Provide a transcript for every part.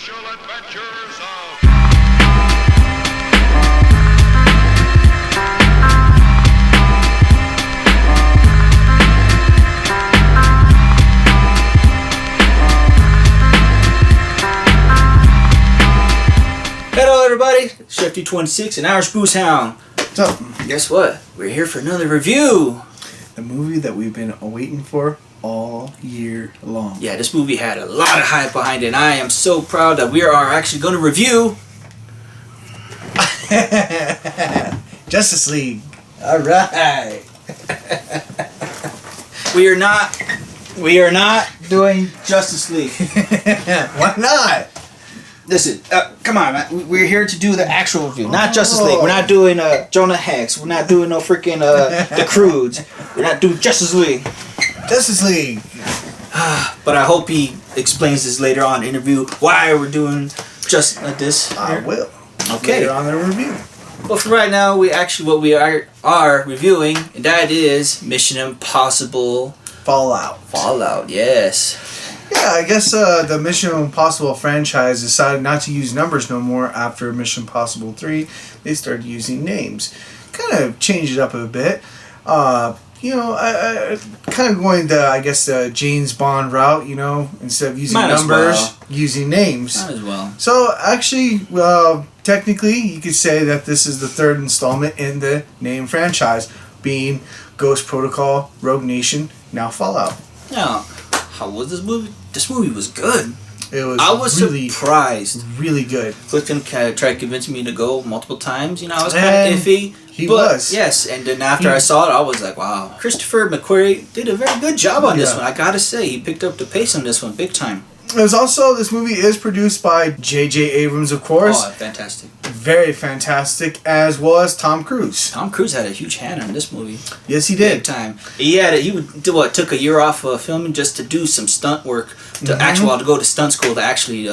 special adventures of... Hello everybody, ChefD26 and Irishboozehound. What's up? Guess what? We're here for another review. The movie that we've been waiting for all year long. Yeah, this movie had a lot of hype behind it, and I am so proud that we are actually going to review Justice League. Alright. We are not doing Justice League. Why not? Listen, come on, man. We're here to do the actual review, not Justice League. We're not doing Jonah Hex. We're not doing no freaking The Croods. We're not doing Justice League. Justice League. But I hope he explains this later on in the interview why we're doing just this. I will. Okay. Later on the review. But for right now, what we are reviewing, and that is Mission Impossible Fallout. Yes. Yeah, I guess the Mission Impossible franchise decided not to use numbers no more after Mission Impossible 3. They started using names. Kind of changed it up a bit. I kind of going the James Bond route, instead of using numbers, using names. Might as well. So actually, technically, you could say that this is the third installment in the name franchise, being Ghost Protocol, Rogue Nation, now Fallout. Now, how was this movie? This movie was good. I was really surprised. Really good. Clifton tried to convince me to go multiple times. I was kind of iffy. He was. Yes, and then after I saw it, I was like, wow. Christopher McQuarrie did a very good job on this one. I gotta say, he picked up the pace on this one big time. This movie is produced by J.J. Abrams, of course. Oh, fantastic. Very fantastic, as well as Tom Cruise. Tom Cruise had a huge hand on this movie. Yes, he did. Big time. Took a year off filming just to do some stunt work, to go to stunt school to actually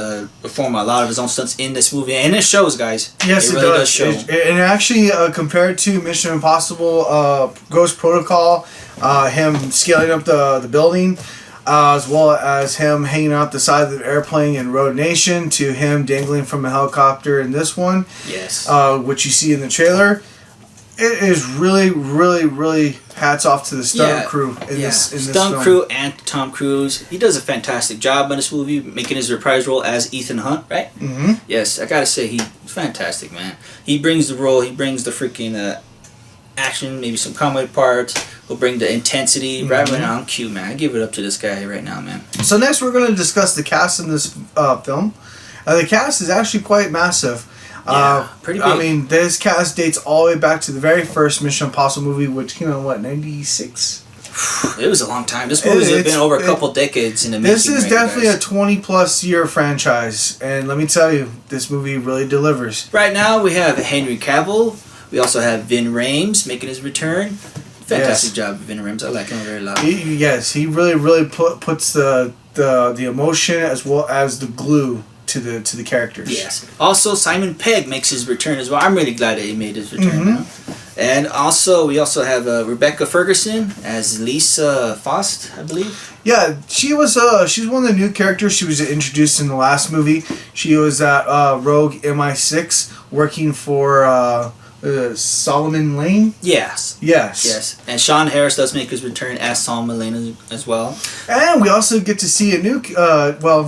perform a lot of his own stunts in this movie. And it shows, guys. Yes, it really does show. And actually, compared to Mission Impossible Ghost Protocol, him scaling up the building, as well as him hanging out the side of the airplane in Rogue Nation, to him dangling from a helicopter in this one. Yes. Which you see in the trailer. It is really, really, really hats off to the stunt crew in this film. Stunt crew and Tom Cruise. He does a fantastic job in this movie, making his reprise role as Ethan Hunt, right? Mm-hmm. Yes, I gotta say, he's fantastic, man. He brings the role, he brings the freaking action, maybe some comedy parts. He'll bring the intensity right now. I'm cute, man. I give it up to this guy right now, man. So next we're going to discuss the cast in this film. The cast is actually quite massive. Pretty big. I mean, this cast dates all the way back to the very first Mission Impossible movie, which came out, 96? It was a long time. This movie's been over a couple decades in the making. This is definitely a 20-plus year franchise. And let me tell you, this movie really delivers. Right now, we have Henry Cavill. We also have Vin Rames making his return. Fantastic job, Vin Rames. I like him very lot. He really puts the emotion as well as the glue to the characters. Yes. Also, Simon Pegg makes his return as well. I'm really glad that he made his return now. And also, we have Rebecca Ferguson as Lisa Faust, I believe. Yeah, she's one of the new characters. She was introduced in the last movie. She was at Rogue MI6 working for Solomon Lane? Yes. And Sean Harris does make his return as Solomon Lane as well. And we also get to see a new...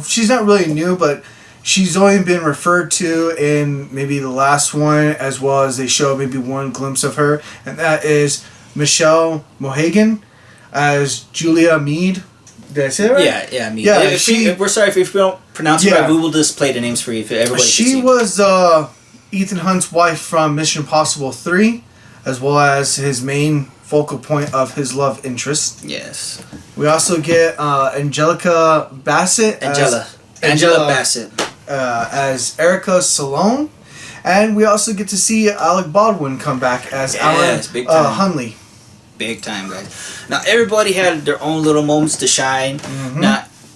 she's not really new, but she's only been referred to in maybe the last one, as well as they show maybe one glimpse of her. And that is Michelle Mohagan as Julia Mead. Did I say that right? Yeah, Mead. Yeah, we're sorry if we don't pronounce it right. We will just play the names for you for everybody to see. She was... Ethan Hunt's wife from Mission Impossible 3, as well as his main focal point of his love interest. Yes. We also get Angela Bassett. Angela Bassett. As Erica Salone. And we also get to see Alec Baldwin come back as Alan Hunley. Big time, guys. Now, everybody had their own little moments to shine.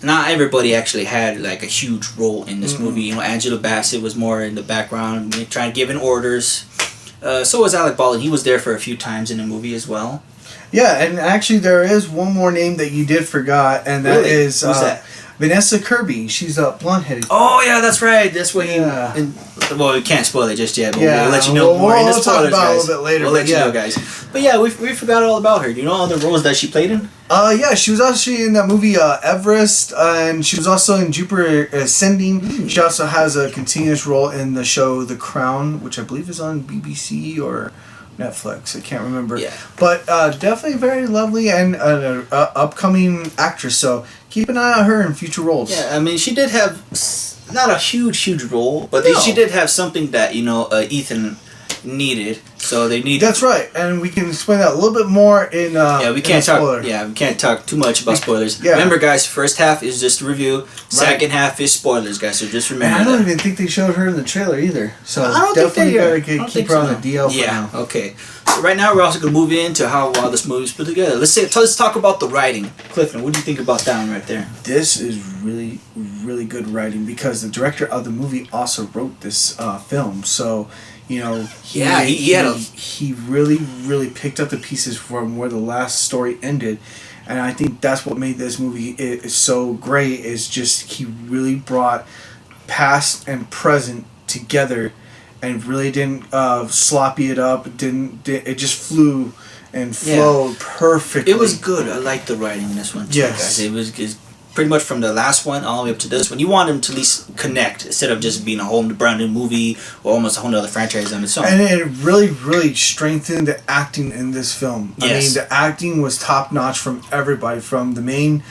Not everybody actually had like a huge role in this movie. Angela Bassett was more in the background, trying to give in orders. So was Alec Baldwin. He was there for a few times in the movie as well. Yeah, and actually there is one more name that you did forgot, and that Really? is Who's that? Vanessa Kirby. She's a blonde-headed. Oh yeah, that's right. That's what Yeah. well, we can't spoil it just yet, but Yeah, we'll let you know we'll- more in the we'll talk spoilers, about it a guys. little bit later, We'll but let you yeah. know, guys. But yeah, we forgot all about her. Do you know all the roles that she played in? Yeah, she was actually in that movie Everest, and she was also in Jupiter Ascending. She also has a continuous role in the show The Crown, which I believe is on BBC or Netflix. I can't remember. Yeah. But definitely very lovely and an upcoming actress. So keep an eye on her in future roles. Yeah, I mean, she did have not a huge role, but No. she did have something that Ethan needed. So they need. That's right, and we can explain that a little bit more in. Yeah, we in can't the spoiler. talk. Yeah, we can't talk too much about spoilers. Yeah. Remember, guys, first half is just a review. Second half is spoilers, guys. So just And remember. I don't that. even think they showed her in the trailer either. So I don't think definitely they are. I gotta don't keep think her on so. the DL for Yeah. now. Okay. So right now we're also gonna move into how well this movie's put together. Let's talk about the writing. Clifton, what do you think about that one right there? This is really, really good writing because the director of the movie also wrote this film. So, he really, really picked up the pieces from where the last story ended. And I think that's what made this movie is so great, is just he really brought past and present together and really didn't sloppy it up. It just flew and flowed perfectly. It was good. I liked the writing in this one too, Yes. guys. It was pretty much from the last one all the way up to this one. You want them to at least connect instead of just being a whole brand new movie or almost a whole other franchise on its own. And it really, really strengthened the acting in this film. Yes. I mean, the acting was top notch from everybody, from the main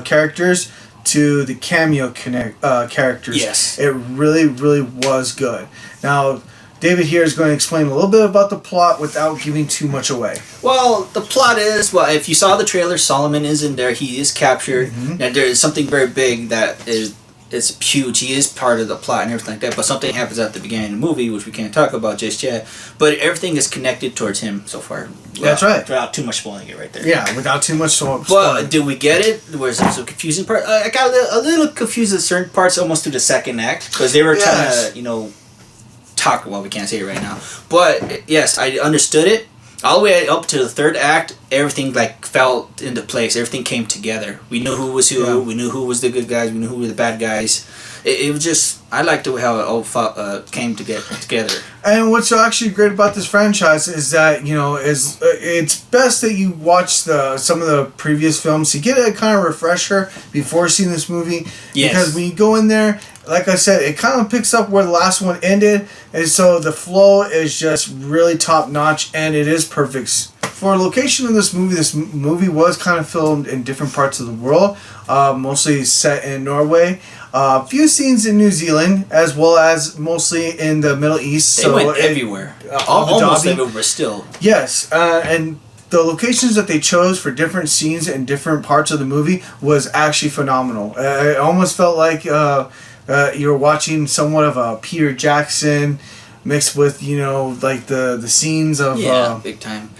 characters to the cameo characters. Yes. It really, really was good. Now, David here is going to explain a little bit about the plot without giving too much away. Well, the plot is, if you saw the trailer, Solomon is in there. He is captured. Mm-hmm. And there is something very big that is huge. He is part of the plot and everything like that. But something happens at the beginning of the movie, which we can't talk about just yet. But everything is connected towards him so far. That's right. Without too much spoiling it right there. Yeah, without too much spoiling. But did we get it? Was it some confusing part? I got a little confused at certain parts almost through the second act. Because they were Yes. trying to, talk. Well, we can't say it right now. But, yes, I understood it. All the way up to the third act, everything fell into place. Everything came together. We knew who was who. Yeah. We knew who was the good guys. We knew who were the bad guys. It was just, I liked the way how it all came together. And what's actually great about this franchise is that it's best that you watch some of the previous films to get a kind of refresher before seeing this movie. Yes. Because when you go in there, like I said, it kind of picks up where the last one ended, and so the flow is just really top notch, and it is perfect. For location of this movie was kind of filmed in different parts of the world, mostly set in Norway. A few scenes in New Zealand, as well as mostly in the Middle East. They went everywhere. Almost everywhere still. Yes, and the locations that they chose for different scenes in different parts of the movie was actually phenomenal. It almost felt like you were watching somewhat of a Peter Jackson mixed with the scenes of big time.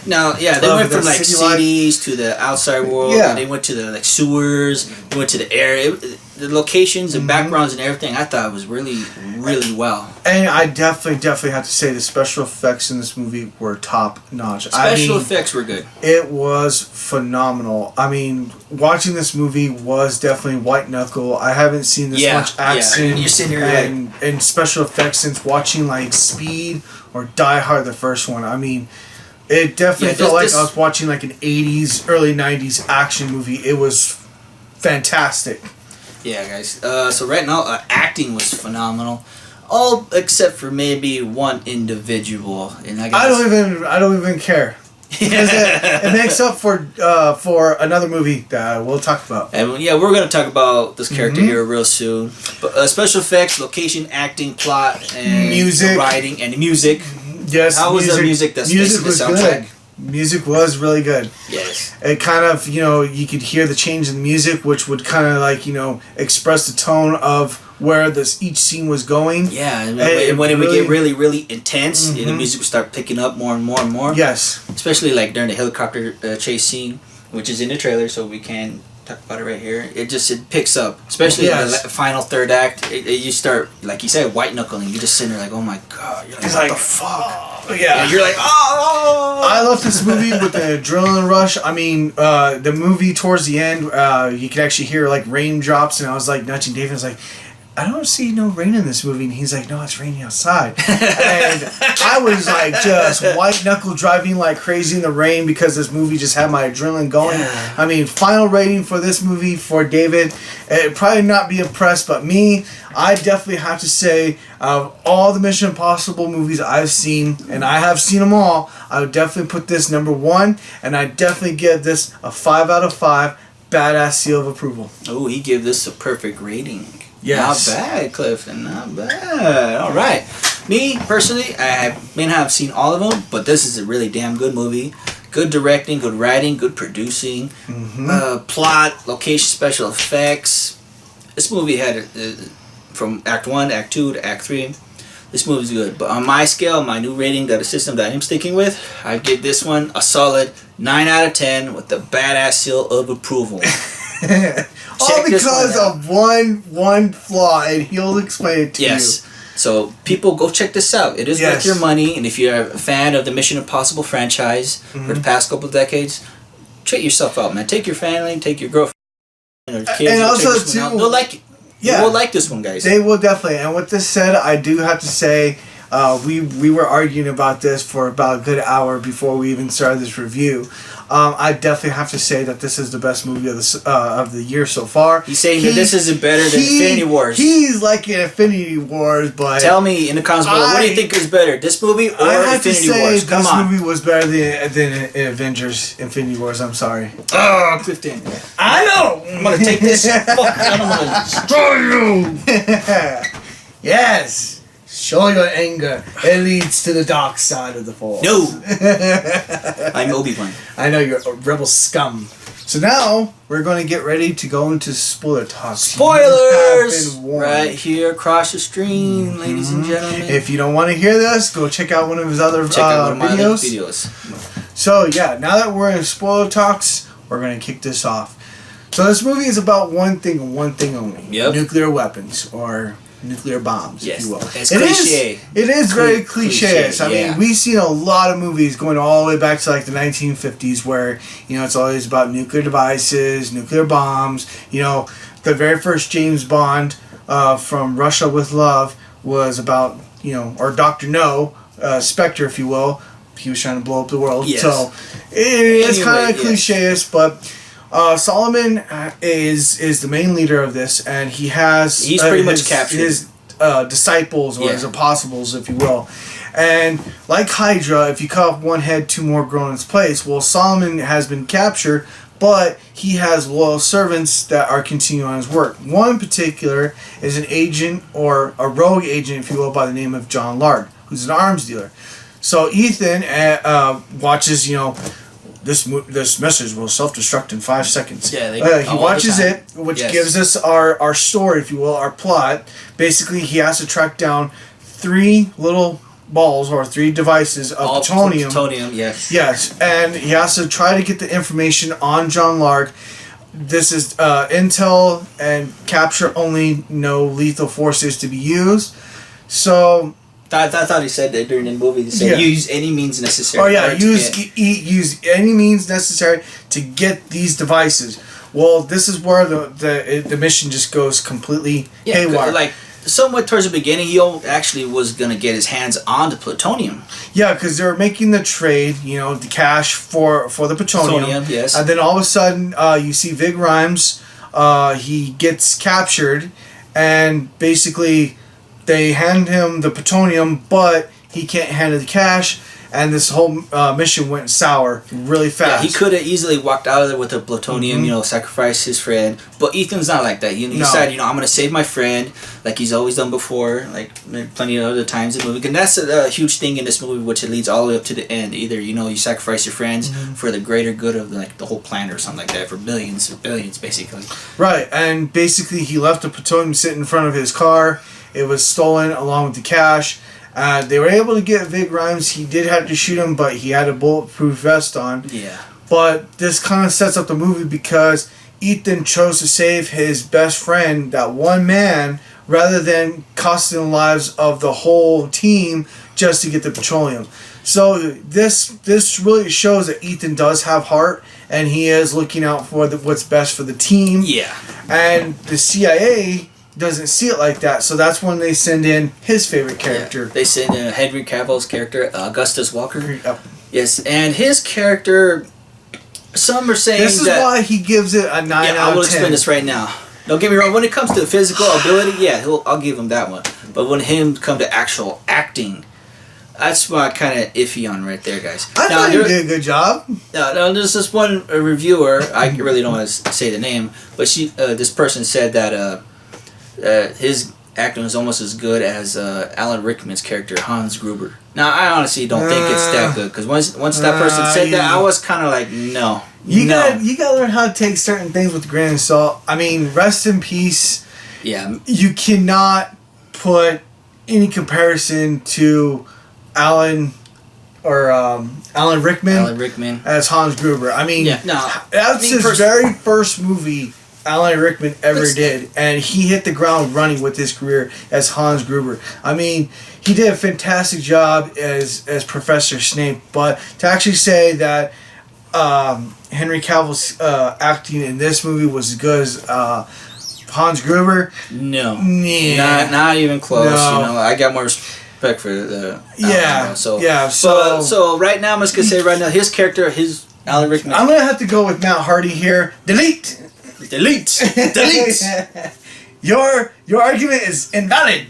Now, they went from cities to the outside world. Yeah. And they went to the sewers. They went to the air. The locations and backgrounds and everything, I thought was really, really well. And I definitely have to say the special effects in this movie were top notch. Special effects were good. It was phenomenal. I mean, watching this movie was definitely white knuckle. I haven't seen this much action You're sitting here and special effects since watching Speed or Die Hard, the first one. I mean, it definitely felt like I was watching an 80s, early 90s action movie. It was fantastic. Yeah, guys. So right now, acting was phenomenal, all except for maybe one individual, and I don't even care. Because it makes up for another movie that we'll talk about. And we're gonna talk about this character here real soon. But special effects, location, acting, plot, and music, writing, and music. Yes. How was the music? That's music the was soundtrack. good. Music was really good. Yes. It kind of, you could hear the change in music, which would kind of express the tone of where each scene was going. Yeah, and when it would get really, really intense, the music would start picking up more and more and more. Yes. Especially during the helicopter chase scene, which is in the trailer, so we can talk about it right here. It picks up, especially in the final third act. You start, like you said, white knuckling. You just sitting there oh my god, you're what the fuck? Yeah. And you're like, oh. I love this movie with the adrenaline rush. I mean, the movie towards the end, you could actually hear like raindrops, and I was like nudging David. I was like, I don't see no rain in this movie. And he's like, no, it's raining outside. And I was like just white knuckle driving like crazy in the rain because this movie just had my adrenaline going. Yeah. I mean, final rating for this movie for David, it'd probably not be impressed, but me, I definitely have to say, of all the Mission Impossible movies I've seen, and I have seen them all, I would definitely put this number 1, and I definitely give this a 5 out of 5 badass seal of approval. Oh, he gave this a perfect rating. Yes. Not bad, Clifton. Not bad. All right. Me, personally, I may not have seen all of them, but this is a really damn good movie. Good directing, good writing, good producing, plot, location, special effects. This movie had, from Act 1, Act 2 to Act 3, this movie's good. But on my scale, my new rating, that a system that I'm sticking with, I give this one a solid 9 out of 10 with the badass seal of approval. All because of one flaw, and he'll explain it to you. Yes. So people, go check this out. It is worth your money, and if you're a fan of the Mission Impossible franchise for the past couple of decades, treat yourself out, man. Take your family, take your girlfriend or kids, and also too, they'll like it. Yeah, you will like this one, guys. They will definitely. And with this said, I do have to say, we were arguing about this for about a good hour before we even started this review. I definitely have to say that this is the best movie of the year so far. He's saying that this isn't better than Infinity Wars. He's like in Infinity Wars, but tell me in the comments below, what do you think is better, this movie or Infinity Wars? Come on. This movie was better than Avengers Infinity Wars. I'm sorry. Oh, Clifton. I know. I'm gonna take this. Fuck, I'm gonna destroy you. Yes. Show your anger. It leads to the dark side of the Force. No. I'm Obi-Wan. I know you're a rebel scum. So now we're going to get ready to go into spoiler talk. Spoilers! Right here across the stream, ladies and gentlemen. If you don't want to hear this, go check out one of his other videos. So yeah, now that we're in spoiler talks, we're going to kick this off. So this movie is about one thing and one thing only. Yep. Nuclear weapons, or nuclear bombs, if you will. It's cliche. It is very cliche. I mean, we've seen a lot of movies going all the way back to like the 1950s where, you know, it's always about nuclear devices, nuclear bombs. You know, the very first James Bond from Russia with Love was about, you know, or Dr. No, Spectre, if you will. He was trying to blow up the world. Yes. So it is kind of cliche-ish, but Solomon is the main leader of this, and he's pretty much captured his disciples or his apostles, if you will. And like Hydra, if you cut off one head, two more grow in its place. Well, Solomon has been captured, but he has loyal servants that are continuing on his work. One in particular is an agent, or a rogue agent, if you will, by the name of John Lark, who's an arms dealer. So Ethan watches, you know, this message will self-destruct in 5 seconds. Yeah, he watches it, which gives us our story, if you will, our plot. Basically, he has to track down 3 little balls or 3 devices of plutonium. Plutonium, yes. Yes, and he has to try to get the information on John Lark. This is intel and capture only, no lethal forces to be used. So I thought he said that during the movie. He said use any means necessary. Oh yeah, use any means necessary to get these devices. Well, this is where the mission just goes completely haywire. Like somewhat towards the beginning, he actually was gonna get his hands on the plutonium. Yeah, because they were making the trade, you know, the cash for the plutonium. Yes. And then all of a sudden, you see Vig Rhymes. He gets captured, and basically they hand him the plutonium, but he can't handle the cash, and this whole mission went sour really fast. Yeah, he could have easily walked out of there with the plutonium, you know, sacrificed his friend. But Ethan's not like that. He decided, you know, I'm going to save my friend, like he's always done before, like plenty of other times in the movie. And that's a huge thing in this movie, which it leads all the way up to the end. Either, you know, you sacrifice your friends for the greater good of like the whole planet or something like that, for millions or billions, basically. Right, and basically he left the plutonium sitting in front of his car. It was stolen along with the cash. They were able to get Vig Rhymes. He did have to shoot him, but he had a bulletproof vest on. Yeah. But this kind of sets up the movie because Ethan chose to save his best friend, that one man, rather than costing the lives of the whole team just to get the petroleum. So this really shows that Ethan does have heart, and he is looking out for what's best for the team. Yeah. And the CIA doesn't see it like that, so that's when they send in his favorite character. Yeah. They send in Henry Cavill's character, Augustus Walker. Yep. Yes, and his character, some are saying this is why he gives it a 9 out of 10. I will explain this right now. Don't get me wrong, when it comes to physical ability, yeah, I'll give him that one. But when him come to actual acting, that's what I'm kind of iffy on right there, guys. I thought he did a good job. Now, there's this one reviewer, I really don't want to say the name, but this person said that his acting was almost as good as Alan Rickman's character, Hans Gruber. Now, I honestly don't think it's that good, because once that person said that, I was kind of like, no. You gotta learn how to take certain things with a grain of salt. I mean, rest in peace. Yeah. You cannot put any comparison to Alan Rickman as Hans Gruber. I mean, that's his very first movie Alan Rickman ever did, and he hit the ground running with his career as Hans Gruber. I mean, he did a fantastic job as Professor Snape, but to actually say that Henry Cavill's acting in this movie was as good as Hans Gruber, no, not even close. No. You know, I got more respect for the So right now, I'm just gonna say right now, his character, Alan Rickman. I'm gonna have to go with Matt Hardy here. Delete. Your argument is invalid.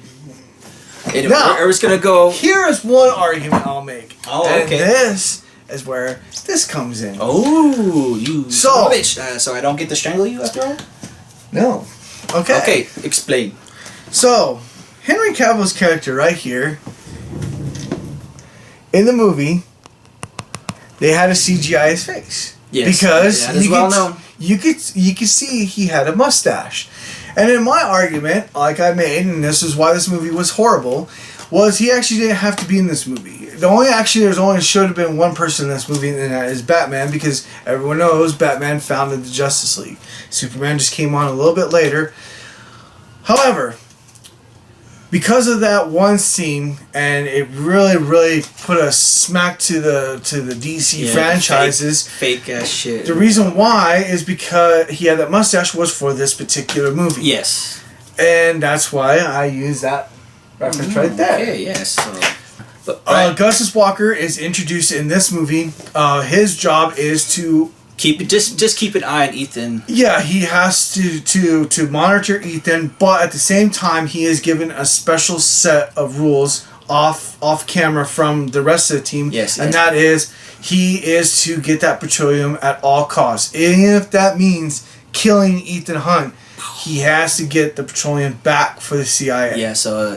Anyway, we're just gonna go. Here is one argument I'll make. Oh, okay. And this is where this comes in. Oh, you son of a bitch. So I don't get to strangle you after all? No. Okay. Okay, explain. So, Henry Cavill's character right here, in the movie, they had to CGI his face. Yes. Because that is well known. You could see he had a mustache. And in my argument, like I made, and this is why this movie was horrible, was he actually didn't have to be in this movie. There's only should have been one person in this movie, and that is Batman, because everyone knows Batman founded the Justice League. Superman just came on a little bit later. However, because of that one scene, and it really, really put a smack to the DC franchises. Fake ass shit. The reason why is because he had that mustache was for this particular movie. Yes. And that's why I use that reference right there. Okay, yes. But Augustus Walker is introduced in this movie. His job is to just keep an eye on Ethan. Yeah, he has to monitor Ethan, but at the same time, he is given a special set of rules off camera from the rest of the team. Yes, and that is he is to get that petroleum at all costs, even if that means killing Ethan Hunt. He has to get the petroleum back for the CIA. Yeah, so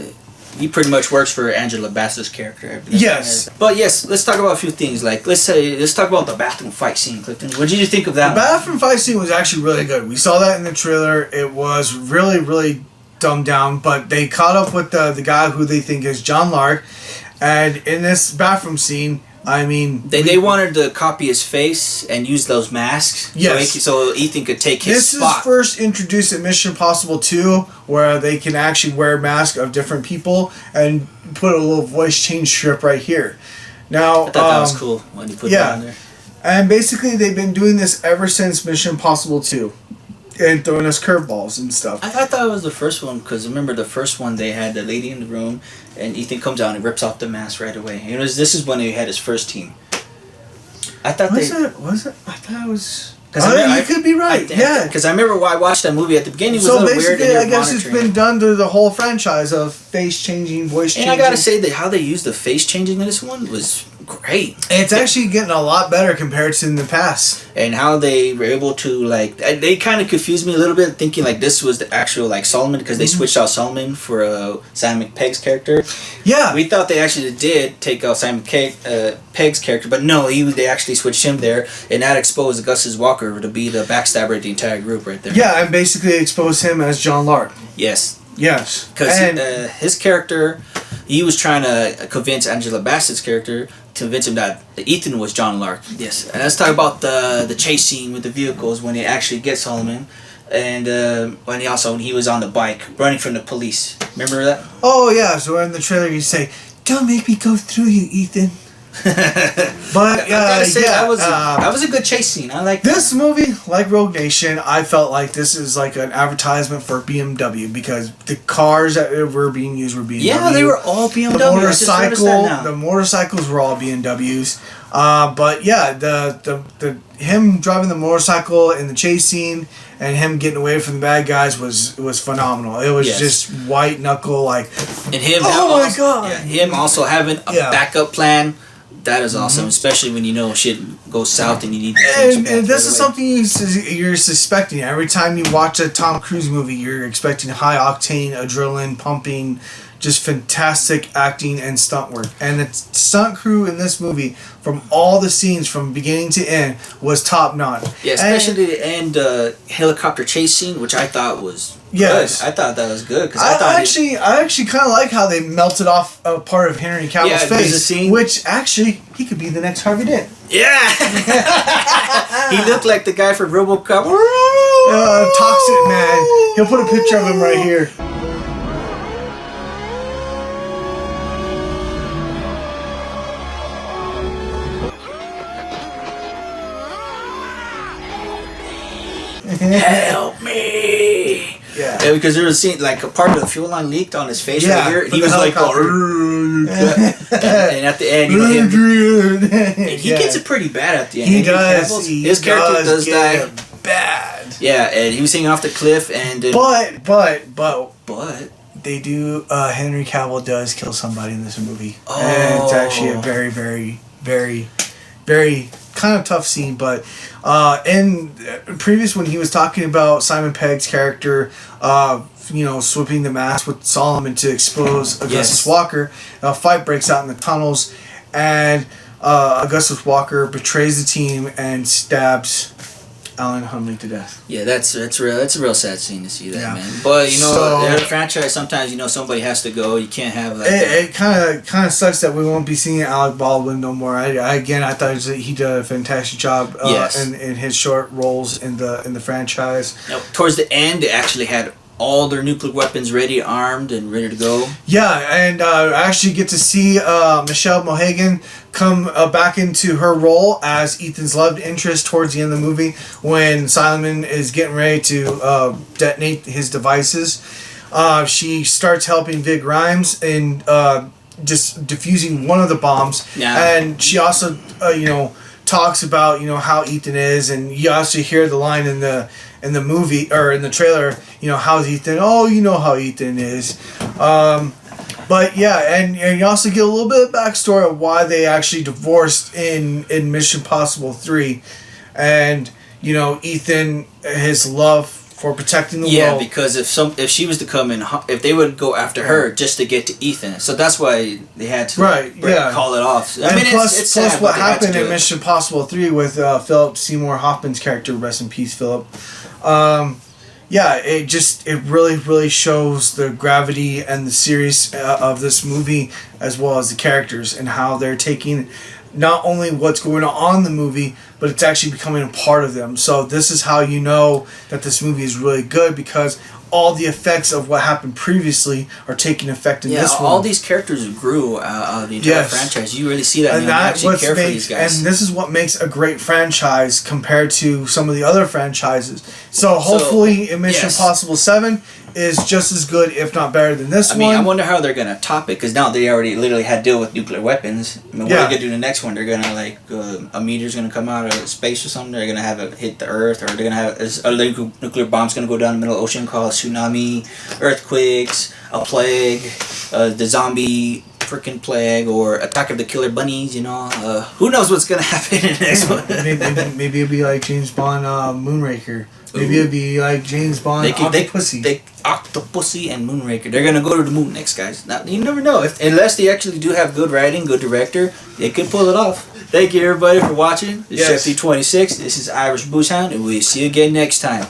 he pretty much works for Angela Bassett's character. Yes. But yes, let's talk about a few things. Like, let's talk about the bathroom fight scene, Clifton. What did you think of that? The bathroom fight scene was actually really good. We saw that in the trailer. It was really, really dumbed down, but they caught up with the guy who they think is John Lark. And in this bathroom scene, I mean... They wanted to copy his face and use those masks so Ethan could take his spot. This is first introduced in Mission Impossible 2, where they can actually wear masks of different people and put a little voice change strip right here. Now, I thought that was cool when you put that on there. And basically they've been doing this ever since Mission Impossible 2. And throwing us curveballs and stuff. I thought it was the first one, because remember the first one, they had the lady in the room, and Ethan comes out and rips off the mask right away. This is when he had his first team. I thought Was it? I thought it was... you could be right. Because I remember when I watched that movie at the beginning, it was so a little weird. So I guess it's been done to the whole franchise of face changing, voice changing. And I gotta say that how they used the face changing in this one was great. It's actually getting a lot better compared to in the past. And how they were able to, like, they kind of confused me a little bit, thinking like this was the actual like Solomon, because they switched out Solomon for Simon Pegg's character. Yeah, we thought they actually did take out Simon Pegg's character, but no, they actually switched him there, and that exposed Augustus Walker to be the backstabber of the entire group right there. Yeah, and basically exposed him as John Lark. Yes. Yes. Because his character, he was trying to convince Angela Bassett's character to convince him that Ethan was John Lark. Yes. And let's talk about the chase scene with the vehicles when they actually get Solomon. And when he was on the bike running from the police. Remember that? Oh yeah, so in the trailer you say, "Don't make me go through you, Ethan." But I gotta say, yeah, that was a good chase scene. I like this movie, like Rogue Nation. I felt like this is like an advertisement for BMW because the cars that were being used were BMW. Yeah, they were all BMW. The motorcycles were all BMWs. But yeah, the him driving the motorcycle in the chase scene and him getting away from the bad guys was phenomenal. It was just white knuckle like. And him. Oh my god! Yeah, him also having a backup plan. That is awesome, especially when you know shit goes south and you need to change some and this is something you're suspecting. Every time you watch a Tom Cruise movie, you're expecting high octane, adrenaline pumping, just fantastic acting and stunt work. And the stunt crew in this movie, from all the scenes from beginning to end, was top notch. Yeah, especially the end helicopter chase scene, which I thought was good. I thought that was good because I actually kind of like how they melted off a part of Henry Cavill's face, which actually he could be the next Harvey Dent. Yeah, he looked like the guy from RoboCop. Toxic man. He'll put a picture of him right here. Help me! Yeah, because there was a scene like a part of the fuel line leaked on his face right here. And he was like, and at the end, he gets it pretty bad at the end. He does. His character does die bad. Yeah, and he was hanging off the cliff, and but they do. Henry Cavill does kill somebody in this movie. Oh, and it's actually a very, very, very, very kind of tough scene, but in previous when he was talking about Simon Pegg's character, swooping the mask with Solomon to expose Augustus Walker, a fight breaks out in the tunnels, and Augustus Walker betrays the team and stabs Alan Hunley to death. Yeah, that's real. That's a real sad scene to see that, man. But the franchise, sometimes somebody has to go. You can't have like it. Kind of sucks that we won't be seeing Alec Baldwin no more. I thought he did a fantastic job in his short roles in the franchise. Now, towards the end, they actually had all their nuclear weapons ready, armed, and ready to go. Yeah, and I actually get to see Michelle Mohagan come back into her role as Ethan's love interest towards the end of the movie when Solomon is getting ready to detonate his devices. She starts helping Vig Rhymes in just defusing one of the bombs. Yeah. And she also, talks about, how Ethan is, and you also hear the line in the movie or in the trailer, how's Ethan? Oh, you know how Ethan is. But yeah, and you also get a little bit of backstory of why they actually divorced in Mission Impossible 3, and Ethan, his love for protecting the world. Yeah, because if she was to come in, if they would go after her just to get to Ethan, so that's why they had to call it off. I mean, plus what happened in Mission Impossible 3 with Philip Seymour Hoffman's character, rest in peace, Philip. It really, really shows the gravity and the series of this movie, as well as the characters and how they're taking not only what's going on in the movie, but it's actually becoming a part of them. So this is how you know that this movie is really good, because all the effects of what happened previously are taking effect in this one. All these characters grew out of the entire franchise. You really see that, and you actually care for these guys. And this is what makes a great franchise compared to some of the other franchises. So hopefully Mission Impossible 7 is just as good, if not better, than this one. I wonder how they're going to top it, because now they already literally had to deal with nuclear weapons. What are they going to do in the next one? They're going to, a meteor's going to come out of space or something? They're going to have it hit the Earth? Or they're going to have a nuclear bomb's going to go down the middle of the ocean, called a tsunami, earthquakes, a plague, the zombie freaking plague, or Attack of the Killer Bunnies, who knows what's going to happen in the next one. Maybe it'll be like James Bond Moonraker. Maybe it'd be like James Bond Octopussy. Octopussy and Moonraker. They're gonna go to the moon next, guys. Now, you never know. Unless they actually do have good writing, good director, they could pull it off. Thank you, everybody, for watching. This is ChefD26. This is Irish Boozehound, and we'll see you again next time.